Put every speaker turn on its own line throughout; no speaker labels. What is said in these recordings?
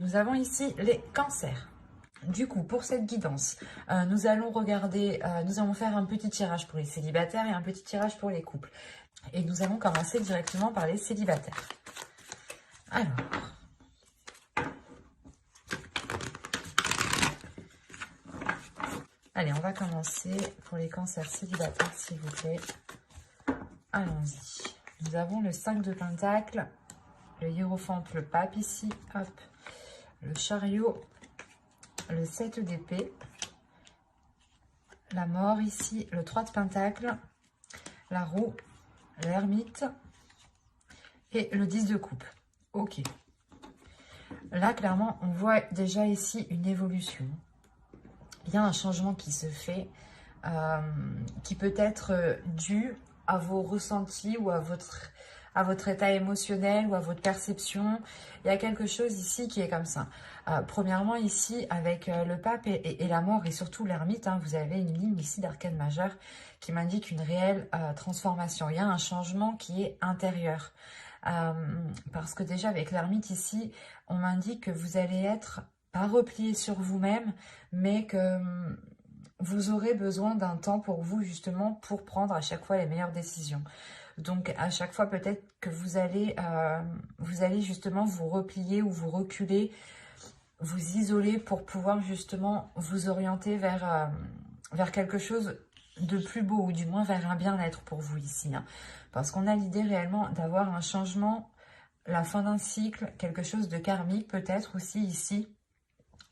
Nous avons ici les cancers. Du coup, pour cette guidance, nous allons regarder, nous allons faire un petit tirage pour les célibataires et un petit tirage pour les couples. Et nous allons commencer directement par les célibataires. Alors, allez, on va commencer pour les cancers célibataires, s'il vous plaît. Allons-y. Nous avons le 5 de Pentacle, le hiérophante, le pape ici, hop, le chariot, le 7 d'épée, la mort ici, le 3 de Pentacle, la roue, l'ermite et le 10 de coupe. Ok. Là, clairement, on voit déjà ici une évolution. Il y a un changement qui se fait, qui peut être dû à vos ressentis ou à votre état émotionnel ou à votre perception. Il y a quelque chose ici qui est comme ça. Premièrement, ici, avec le pape et la mort et surtout l'ermite, hein, vous avez une ligne ici d'arcane majeur qui m'indique une réelle transformation. Il y a un changement qui est intérieur. Parce que déjà, avec l'ermite ici, on m'indique que vous allez être pas replié sur vous-même, mais que vous aurez besoin d'un temps pour vous, justement, pour prendre à chaque fois les meilleures décisions. Donc, à chaque fois, peut-être que vous allez justement vous replier ou vous reculer, vous isoler pour pouvoir justement vous orienter vers quelque chose de plus beau, ou du moins vers un bien-être pour vous ici. Hein. Parce qu'on a l'idée réellement d'avoir un changement, la fin d'un cycle, quelque chose de karmique peut-être aussi ici,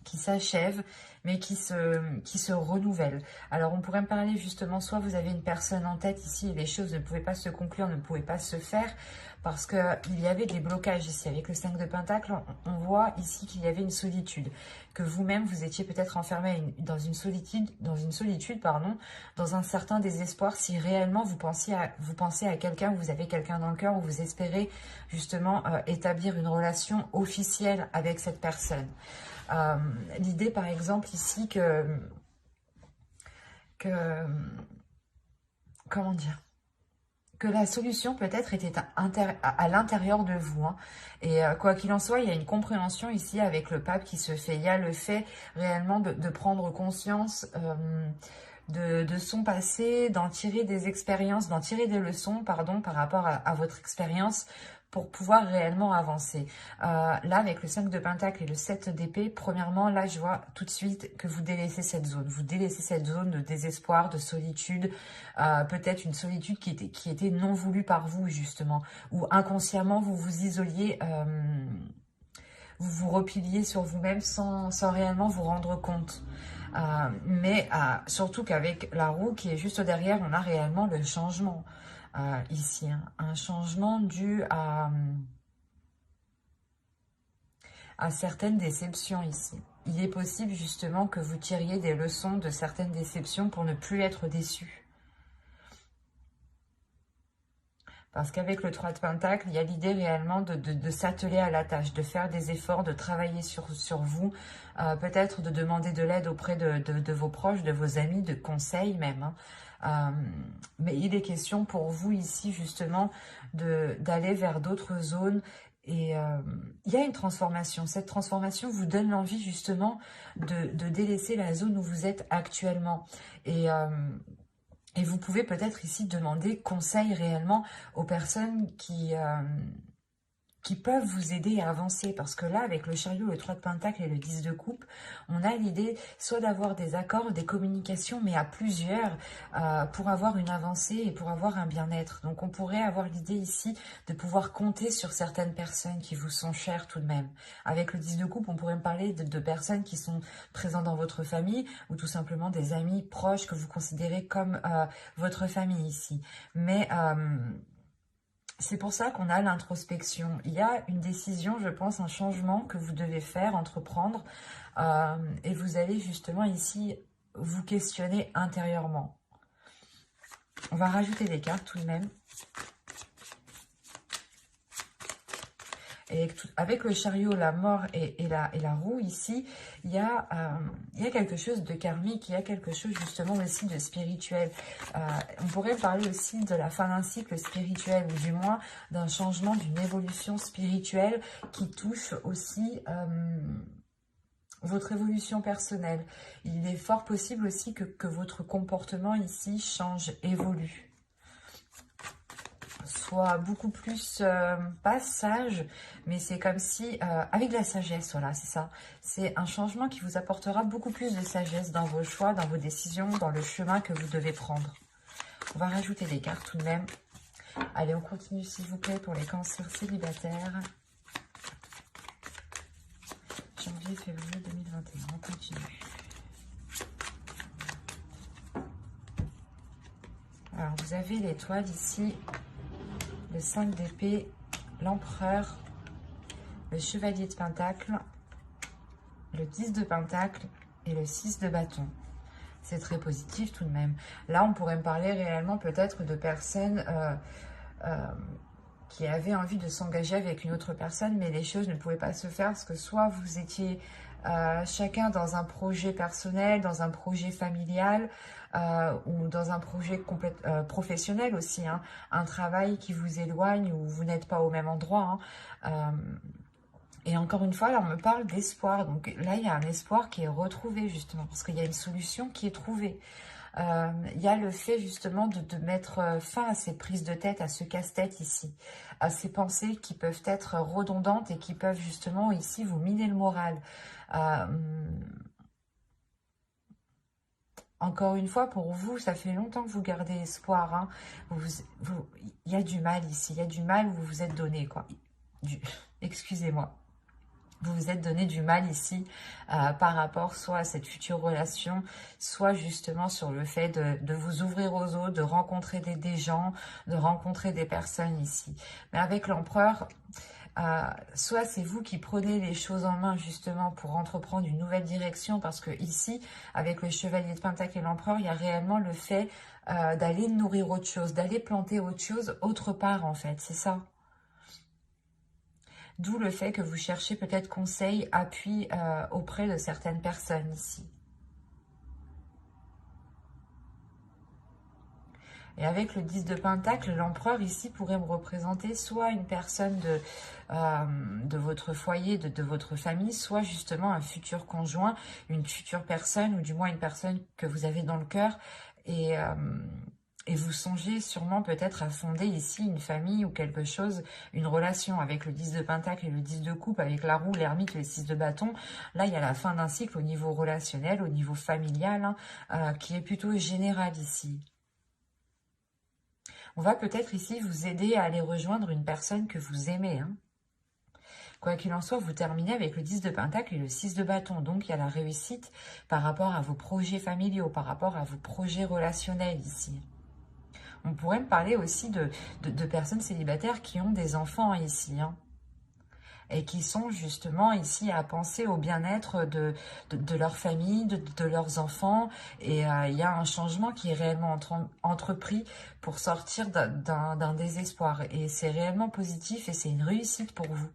qui s'achève, mais qui se renouvelle. Alors, on pourrait me parler justement, soit vous avez une personne en tête ici et les choses ne pouvaient pas se conclure, ne pouvaient pas se faire, parce qu'il y avait des blocages ici. Avec le 5 de Pentacle, on voit ici qu'il y avait une solitude, que vous-même, vous étiez peut-être enfermé dans une solitude, pardon, dans un certain désespoir, si réellement vous pensez à quelqu'un, vous avez quelqu'un dans le cœur, ou vous espérez justement établir une relation officielle avec cette personne. L'idée, par exemple, ici, comment dire, que la solution peut-être était à l'intérieur de vous. Hein. Et quoi qu'il en soit, il y a une compréhension ici avec le pape qui se fait. Il y a le fait réellement de prendre conscience de son passé, d'en tirer des expériences, d'en tirer des leçons, pardon, par rapport à votre expérience, pour pouvoir réellement avancer. Là, avec le 5 de Pentacle et le 7 d'épée, premièrement, là, je vois tout de suite que vous délaissez cette zone. Vous délaissez cette zone de désespoir, de solitude, peut-être une solitude qui était non voulue par vous, justement, ou inconsciemment, vous vous isoliez, vous vous repliez sur vous-même sans réellement vous rendre compte. Mais surtout qu'avec la roue qui est juste derrière, on a réellement le changement. Ici, hein. Un changement dû à certaines déceptions ici. Il est possible justement que vous tiriez des leçons de certaines déceptions pour ne plus être déçu. Parce qu'avec le 3 de Pentacle, il y a l'idée réellement de s'atteler à la tâche, de faire des efforts, de travailler sur vous, peut-être de demander de l'aide auprès de vos proches, de vos amis, de conseils même. Hein. Mais il est question pour vous ici justement d'aller vers d'autres zones. Et il y a une transformation. Cette transformation vous donne l'envie justement de délaisser la zone où vous êtes actuellement. Et vous pouvez peut-être ici demander conseil réellement aux personnes qui peuvent vous aider à avancer. Parce que là, avec le chariot, le 3 de Pentacle et le 10 de coupe, on a l'idée soit d'avoir des accords, des communications, mais à plusieurs, pour avoir une avancée et pour avoir un bien-être. Donc, on pourrait avoir l'idée ici de pouvoir compter sur certaines personnes qui vous sont chères tout de même. Avec le 10 de coupe, on pourrait me parler de personnes qui sont présentes dans votre famille ou tout simplement des amis proches que vous considérez comme votre famille ici. Mais c'est pour ça qu'on a l'introspection. Il y a une décision, je pense, un changement que vous devez faire, entreprendre. Et vous allez justement ici vous questionner intérieurement. On va rajouter des cartes tout de même. Et avec le chariot, la mort et la roue, ici, il y a quelque chose de karmique, il y a quelque chose justement aussi de spirituel. On pourrait parler aussi de la fin d'un cycle spirituel, ou du moins d'un changement, d'une évolution spirituelle qui touche aussi votre évolution personnelle. Il est fort possible aussi que votre comportement ici change, évolue. Soit beaucoup plus, pas sage, mais c'est comme si, avec de la sagesse, voilà, c'est ça. C'est un changement qui vous apportera beaucoup plus de sagesse dans vos choix, dans vos décisions, dans le chemin que vous devez prendre. On va rajouter des cartes tout de même. Allez, on continue s'il vous plaît pour les cancers célibataires. Janvier, février 2021, on continue. Alors, vous avez l'étoile ici, le 5 d'épée, l'empereur, le chevalier de pentacle, le 10 de pentacle et le 6 de bâton. C'est très positif tout de même. Là, on pourrait me parler réellement peut-être de personnes qui avaient envie de s'engager avec une autre personne, mais les choses ne pouvaient pas se faire parce que soit vous étiez chacun dans un projet personnel, dans un projet familial, ou dans un projet professionnel aussi, hein, un travail qui vous éloigne ou vous n'êtes pas au même endroit. Hein, et encore une fois, là, on me parle d'espoir. Donc là, il y a un espoir qui est retrouvé, justement, parce qu'il y a une solution qui est trouvée. Il y a le fait, justement, de mettre fin à ces prises de tête, à ce casse-tête ici, à ces pensées qui peuvent être redondantes et qui peuvent, justement, ici, vous miner le moral. Encore une fois, pour vous, ça fait longtemps que vous gardez espoir. Hein. Il y a du mal ici, il y a du mal où vous vous êtes donné, quoi. Excusez-moi. Vous vous êtes donné du mal ici par rapport soit à cette future relation, soit justement sur le fait de vous ouvrir aux autres, de rencontrer des gens, de rencontrer des personnes ici. Mais avec l'empereur, soit c'est vous qui prenez les choses en main justement pour entreprendre une nouvelle direction, parce que ici, avec le chevalier de pentacle et l'empereur, il y a réellement le fait d'aller nourrir autre chose, d'aller planter autre chose autre part en fait, c'est ça. D'où le fait que vous cherchez peut-être conseil, appui auprès de certaines personnes ici. Et avec le 10 de pentacle, l'empereur ici pourrait me représenter soit une personne de votre foyer, de votre famille, soit justement un futur conjoint, une future personne, ou du moins une personne que vous avez dans le cœur. Et vous songez sûrement peut-être à fonder ici une famille ou quelque chose, une relation avec le 10 de pentacle et le 10 de coupe, avec la roue, l'ermite, le 6 de bâton. Là, il y a la fin d'un cycle au niveau relationnel, au niveau familial, hein, qui est plutôt général ici. On va peut-être ici vous aider à aller rejoindre une personne que vous aimez. Hein. Quoi qu'il en soit, vous terminez avec le 10 de pentacle et le 6 de bâton. Donc, il y a la réussite par rapport à vos projets familiaux, par rapport à vos projets relationnels ici. On pourrait me parler aussi de personnes célibataires qui ont des enfants ici, hein, et qui sont justement ici à penser au bien-être de leur famille, de leurs enfants. Et il y a un changement qui est réellement entrepris pour sortir d'un désespoir. Et c'est réellement positif et c'est une réussite pour vous.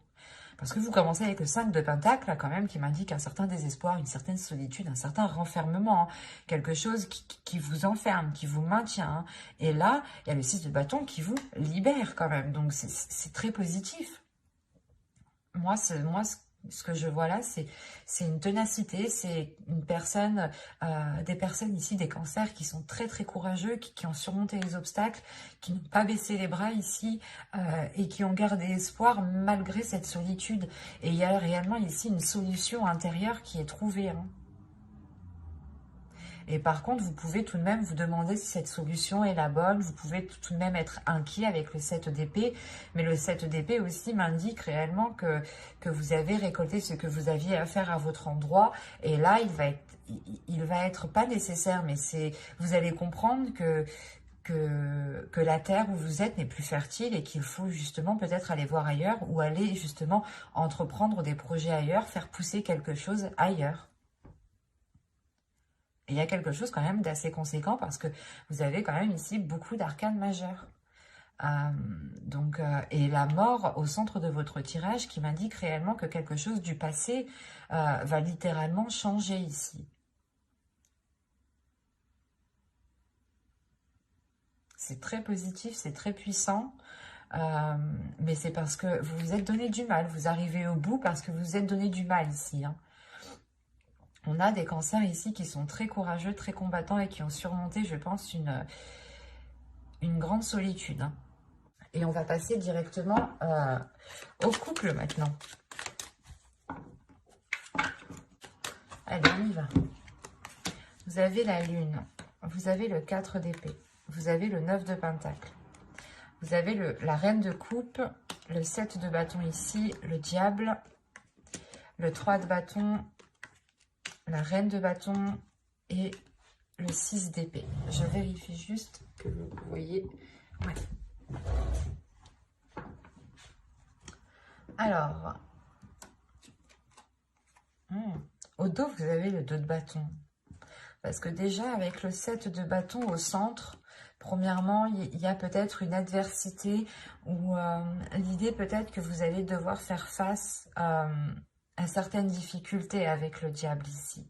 Parce que vous commencez avec le 5 de pentacle, là, quand même, qui m'indique un certain désespoir, une certaine solitude, un certain renfermement. Hein. Quelque chose qui vous enferme, qui vous maintient. Hein. Et là, il y a le 6 de bâton qui vous libère quand même. Donc, c'est très positif. Moi, ce que je vois là, c'est une ténacité, c'est une personne, des personnes ici, des cancers qui sont très très courageux, qui ont surmonté les obstacles, qui n'ont pas baissé les bras ici et qui ont gardé espoir malgré cette solitude. Et il y a réellement ici une solution intérieure qui est trouvée. Hein. Et par contre, vous pouvez tout de même vous demander si cette solution est la bonne. Vous pouvez tout de même être inquiet avec le 7 d'épée. Mais le 7 d'épée aussi m'indique réellement que vous avez récolté ce que vous aviez à faire à votre endroit. Et là, il va être pas nécessaire, mais vous allez comprendre que la terre où vous êtes n'est plus fertile et qu'il faut justement peut-être aller voir ailleurs ou aller justement entreprendre des projets ailleurs, faire pousser quelque chose ailleurs. Et il y a quelque chose quand même d'assez conséquent parce que vous avez quand même ici beaucoup d'arcanes majeures. Et la mort au centre de votre tirage qui m'indique réellement que quelque chose du passé va littéralement changer ici. C'est très positif, c'est très puissant. Mais c'est parce que vous vous êtes donné du mal. Vous arrivez au bout parce que vous vous êtes donné du mal ici. Hein. On a des cancers ici qui sont très courageux, très combattants et qui ont surmonté, je pense, une grande solitude. Hein. Et on va passer directement au couple maintenant. Allez, on y va. Vous avez la lune, vous avez le 4 d'épée, vous avez le 9 de pentacle. Vous avez la reine de coupe, le 7 de bâton ici, le diable, le 3 de bâton, la reine de bâton et le 6 d'épée. Je vérifie juste que vous voyez. Ouais. Alors, au dos, vous avez le 2 de bâton. Parce que déjà, avec le 7 de bâton au centre, premièrement, il y a peut-être une adversité ou l'idée peut-être que vous allez devoir faire face à certaines difficultés avec le diable ici.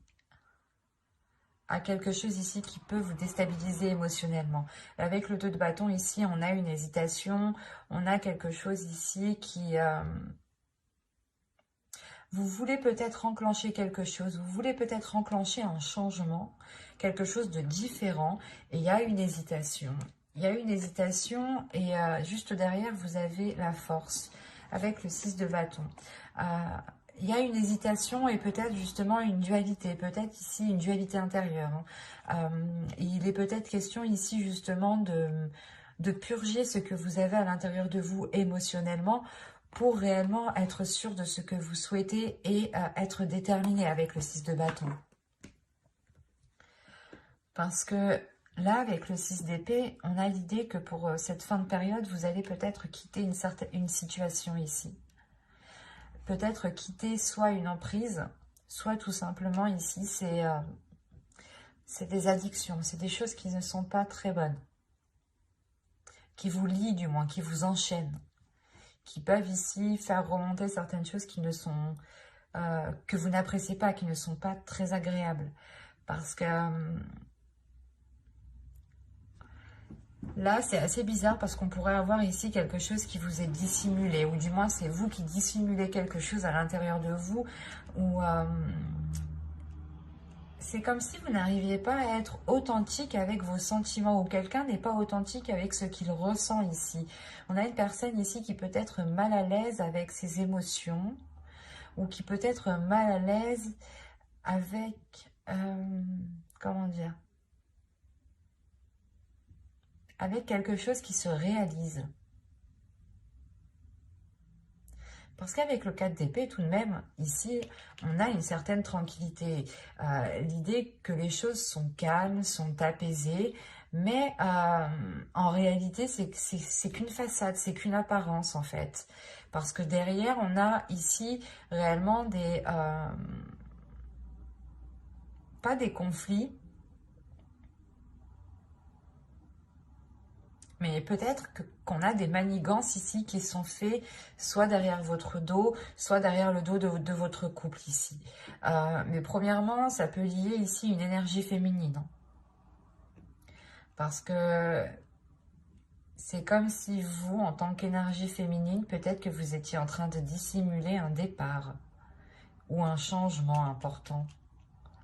À quelque chose ici qui peut vous déstabiliser émotionnellement. Avec le 2 de bâton ici, on a une hésitation, on a quelque chose ici qui... vous voulez peut-être enclencher quelque chose, vous voulez peut-être enclencher un changement, quelque chose de différent, et il y a une hésitation. Il y a une hésitation, et juste derrière, vous avez la force, avec le 6 de bâton. Il y a une hésitation et peut-être justement une dualité, peut-être ici une dualité intérieure. Hein. Il est peut-être question ici justement de purger ce que vous avez à l'intérieur de vous émotionnellement, pour réellement être sûr de ce que vous souhaitez et être déterminé avec le 6 de bâton. Parce que là, avec le 6 d'épée, on a l'idée que pour cette fin de période, vous allez peut-être quitter une situation ici. Peut-être quitter soit une emprise, soit tout simplement ici, c'est des addictions, c'est des choses qui ne sont pas très bonnes. Qui vous lient du moins, qui vous enchaînent. Qui peuvent ici faire remonter certaines choses qui ne sont, que vous n'appréciez pas, qui ne sont pas très agréables. Parce que là, c'est assez bizarre parce qu'on pourrait avoir ici quelque chose qui vous est dissimulé, ou du moins c'est vous qui dissimulez quelque chose à l'intérieur de vous, ou c'est comme si vous n'arriviez pas à être authentique avec vos sentiments, ou quelqu'un n'est pas authentique avec ce qu'il ressent ici. On a une personne ici qui peut être mal à l'aise avec ses émotions, ou qui peut être mal à l'aise avec, comment dire, avec quelque chose qui se réalise. Parce qu'avec le 4 d'épée, tout de même, ici, on a une certaine tranquillité. L'idée que les choses sont calmes, sont apaisées, mais en réalité, c'est qu'une façade, c'est qu'une apparence, en fait. Parce que derrière, on a ici réellement des... pas des conflits, mais peut-être qu'on a des manigances ici qui sont faits soit derrière votre dos, soit derrière le dos de votre couple ici. Mais premièrement, ça peut lier ici une énergie féminine. Parce que c'est comme si vous, en tant qu'énergie féminine, peut-être que vous étiez en train de dissimuler un départ ou un changement important.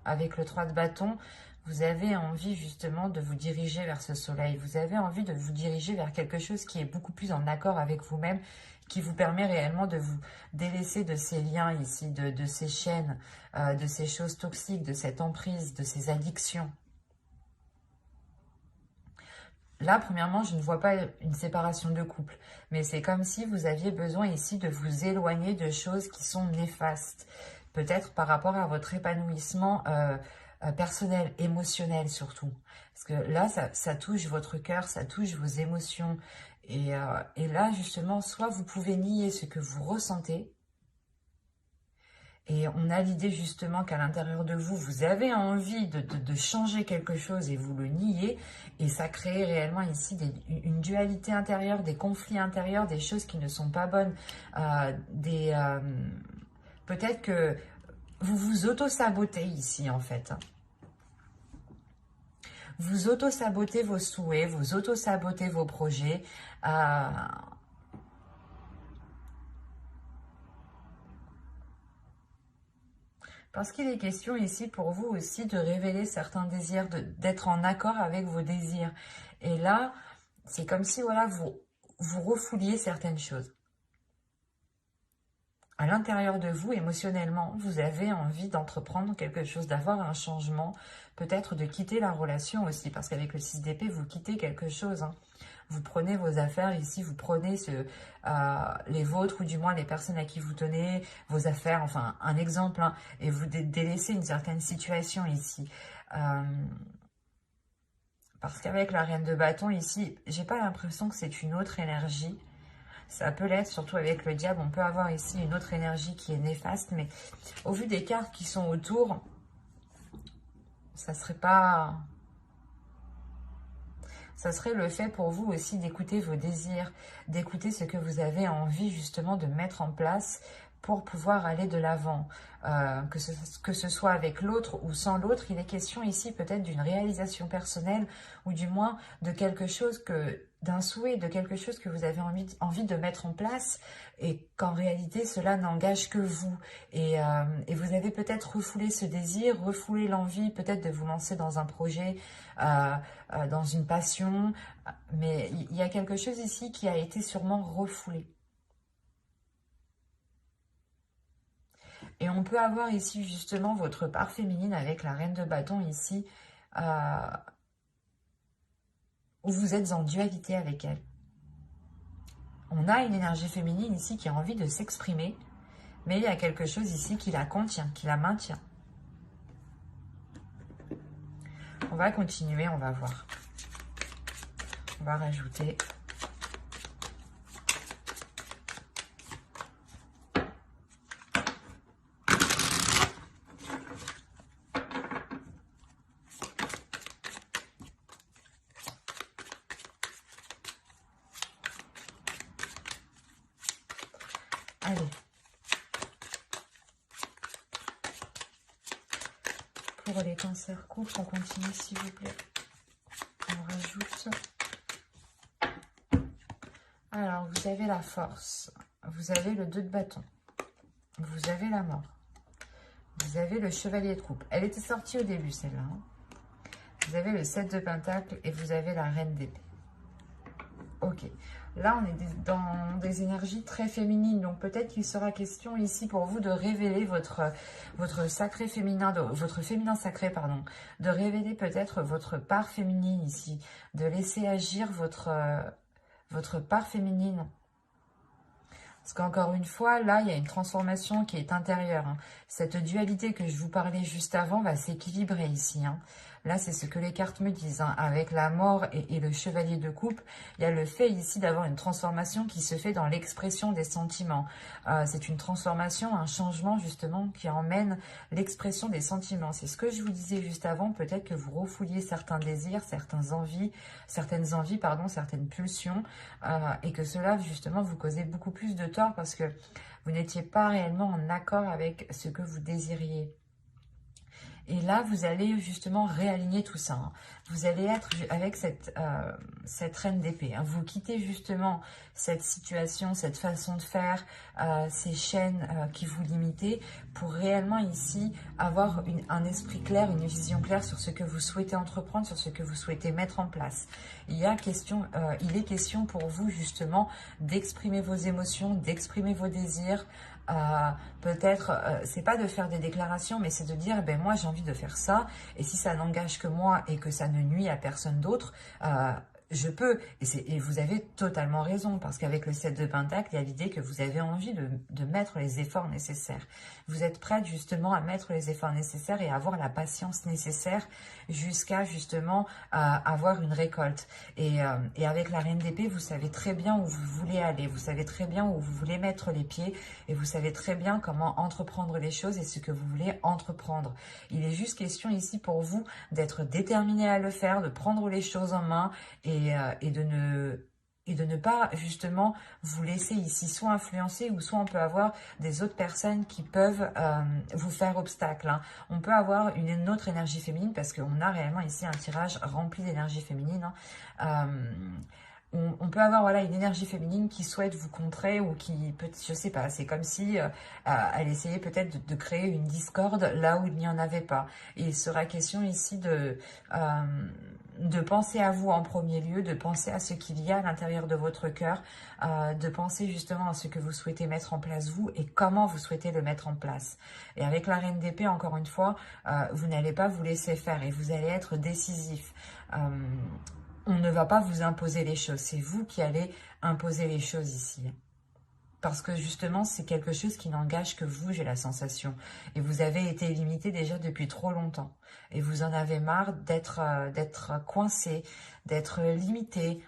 Avec le 3 de bâton, vous avez envie justement de vous diriger vers ce soleil. Vous avez envie de vous diriger vers quelque chose qui est beaucoup plus en accord avec vous-même, qui vous permet réellement de vous délaisser de ces liens ici, de ces chaînes, de ces choses toxiques, de cette emprise, de ces addictions. Là, premièrement, je ne vois pas une séparation de couple, mais c'est comme si vous aviez besoin ici de vous éloigner de choses qui sont néfastes. Peut-être par rapport à votre épanouissement personnel, émotionnel surtout. Parce que là, ça touche votre cœur, ça touche vos émotions. Et là, justement, soit vous pouvez nier ce que vous ressentez, Et on a l'idée justement qu'à l'intérieur de vous, vous avez envie de changer quelque chose et vous le niez. Et ça crée réellement ici une dualité intérieure, des conflits intérieurs, des choses qui ne sont pas bonnes. Peut-être que vous vous auto-sabotez ici en fait. Vous auto-sabotez vos souhaits, vous auto-sabotez vos projets. Parce qu'il est question ici pour vous aussi de révéler certains désirs, d'être en accord avec vos désirs. Et là, c'est comme si voilà, vous refouliez certaines choses. À l'intérieur de vous, émotionnellement, vous avez envie d'entreprendre quelque chose, d'avoir un changement, peut-être de quitter la relation aussi, parce qu'avec le 6 d'épée, vous quittez quelque chose. Hein. Vous prenez vos affaires ici, vous prenez les vôtres, ou du moins les personnes à qui vous tenez, vos affaires, enfin un exemple, hein, et vous délaissez une certaine situation ici. Parce qu'avec la reine de bâton ici, j'ai pas l'impression que c'est une autre énergie. Ça peut l'être, surtout avec le diable. On peut avoir ici une autre énergie qui est néfaste, mais au vu des cartes qui sont autour, ça serait pas... Ça serait le fait pour vous aussi d'écouter vos désirs, d'écouter ce que vous avez envie justement de mettre en place pour pouvoir aller de l'avant. Que ce soit avec l'autre ou sans l'autre, il est question ici peut-être d'une réalisation personnelle ou du moins de quelque chose d'un souhait, de quelque chose que vous avez envie de mettre en place et qu'en réalité cela n'engage que vous. Et vous avez peut-être refoulé ce désir, refoulé l'envie peut-être de vous lancer dans un projet, dans une passion, mais il y a quelque chose ici qui a été sûrement refoulé. Et on peut avoir ici justement votre part féminine avec la reine de bâton ici, où vous êtes en dualité avec elle. On a une énergie féminine ici qui a envie de s'exprimer, mais il y a quelque chose ici qui la contient, qui la maintient. On va continuer, on va voir. On va rajouter... Allez. Pour les cancers couples, on continue s'il vous plaît. On rajoute. Alors, vous avez la force. Vous avez le 2 de bâton. Vous avez la mort. Vous avez le chevalier de coupe. Elle était sortie au début, celle-là. Hein. Vous avez le 7 de pentacle et vous avez la reine d'épée. Ok. Là, on est dans des énergies très féminines. Donc, peut-être qu'il sera question ici pour vous de révéler votre sacré féminin, votre féminin sacré, pardon. De révéler peut-être votre part féminine ici. De laisser agir votre part féminine. Parce qu'encore une fois, là, il y a une transformation qui est intérieure. Hein. Cette dualité que je vous parlais juste avant va s'équilibrer ici. Hein. Là, c'est ce que les cartes me disent. Hein. Avec la mort et le chevalier de coupe, il y a le fait ici d'avoir une transformation qui se fait dans l'expression des sentiments. C'est une transformation, un changement justement qui emmène l'expression des sentiments. C'est ce que je vous disais juste avant. Peut-être que vous refouliez certains désirs, certaines envies, certaines pulsions. Et que cela justement vous causait beaucoup plus de tort parce que vous n'étiez pas réellement en accord avec ce que vous désiriez. Et là, vous allez justement réaligner tout ça. Hein. Vous allez être avec cette reine d'épée. Hein. Vous quittez justement cette situation, cette façon de faire, ces chaînes qui vous limitaient pour réellement ici avoir un esprit clair, une vision claire sur ce que vous souhaitez entreprendre, sur ce que vous souhaitez mettre en place. Il est question pour vous justement d'exprimer vos émotions, d'exprimer vos désirs. Peut-être, c'est pas de faire des déclarations, mais c'est de dire, ben moi j'ai envie de faire ça, et si ça n'engage que moi et que ça ne nuit à personne d'autre, je peux, et vous avez totalement raison, parce qu'avec le 7 de Pentacle, il y a l'idée que vous avez envie de mettre les efforts nécessaires. Vous êtes prête justement à mettre les efforts nécessaires et à avoir la patience nécessaire jusqu'à justement avoir une récolte. Et avec la Reine d'épée, vous savez très bien où vous voulez aller, vous savez très bien où vous voulez mettre les pieds, et vous savez très bien comment entreprendre les choses et ce que vous voulez entreprendre. Il est juste question ici pour vous d'être déterminé à le faire, de prendre les choses en main, et de ne pas justement vous laisser ici soit influencer, ou soit on peut avoir des autres personnes qui peuvent vous faire obstacle, hein. On peut avoir une autre énergie féminine, parce qu'on a réellement ici un tirage rempli d'énergie féminine, hein. On peut avoir voilà, une énergie féminine qui souhaite vous contrer, ou qui peut, je sais pas, c'est comme si elle essayait peut-être de créer une discorde là où il n'y en avait pas. Et il sera question ici de penser à vous en premier lieu, de penser à ce qu'il y a à l'intérieur de votre cœur, de penser justement à ce que vous souhaitez mettre en place vous et comment vous souhaitez le mettre en place. Et avec la Reine d'épée, encore une fois, vous n'allez pas vous laisser faire et vous allez être décisif. On ne va pas vous imposer les choses, c'est vous qui allez imposer les choses ici. Parce que justement, c'est quelque chose qui n'engage que vous, j'ai la sensation. Et vous avez été limité déjà depuis trop longtemps. Et vous en avez marre d'être coincé, d'être limité.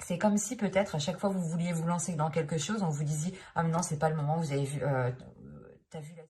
C'est comme si peut-être à chaque fois vous vouliez vous lancer dans quelque chose, on vous disait « Ah mais non, c'est pas le moment, vous avez vu, t'as vu la... »